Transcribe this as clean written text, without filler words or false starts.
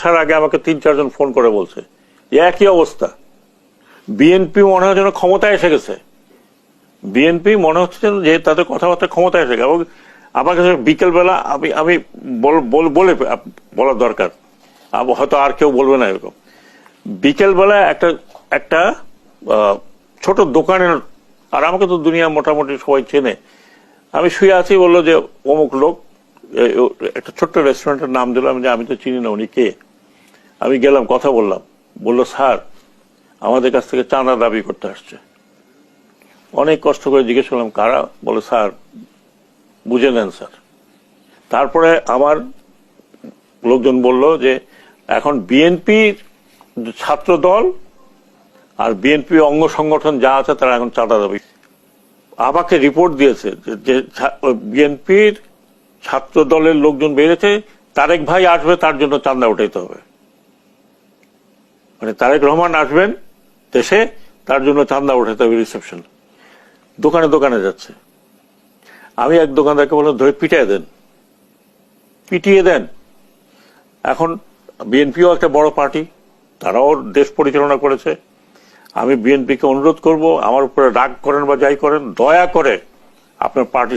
আসার আগে আমাকে 3-4 জন ফোন করে বলছে একই অবস্থা, বিএনপি মনে হয় যেন ক্ষমতায় এসে গেছে, বিএনপি মনে হচ্ছে যে তাদের কথাবার্তা ক্ষমতায় এসে গেছে। এবং আমার কাছে বিকেলবেলা আমি বলার দরকার, হয়তো আর কেউ বলবে না এরকম, বিকেলবেলা একটা ছোট দোকানের, আর আমাকে তো দুনিয়া মোটামুটি সবাই চেনে, আমি শুয়ে আছি, বললো যে অমুক লোক, একটা ছোট্ট রেস্টুরেন্টের নাম দিলাম, যে আমি তো চিনি না উনি কে। আমি গেলাম, কথা বললাম, বললো স্যার আমাদের কাছ থেকে চাঁদা দাবি করতে আসছে। অনেক কষ্ট করে জিজ্ঞেস করলাম কারা, বলে স্যার বুঝে নেন স্যার। তারপরে আমার লোকজন বলল যে এখন বিএনপির ছাত্র দল আর বিএনপি অঙ্গ সংগঠন যা আছে তারা এখন চাঁদা দাবি। আমাকে রিপোর্ট দিয়েছে যে বিএনপির ছাত্র দলের লোকজন বেরিয়েছে, তারেক ভাই আসবে তার জন্য চাঁদা উঠাইতে হবে, মানে তারেক রহমান আসবেন দেশে তার জন্য চাঁদা উঠাইতে হবে রিসেপশন। দোকানে দোকানে যাচ্ছে। আমি এক দোকানদারকে বললাম ধরে পিটিয়ে দেন। এখন বিএনপিও একটা বড় পার্টি, তারাও দেশ পরিচালনা করেছে। আমি বিএনপিকে অনুরোধ করব, আমার উপরে রাগ করেন বা যাই করেন, দয়া করে আপনার পার্টি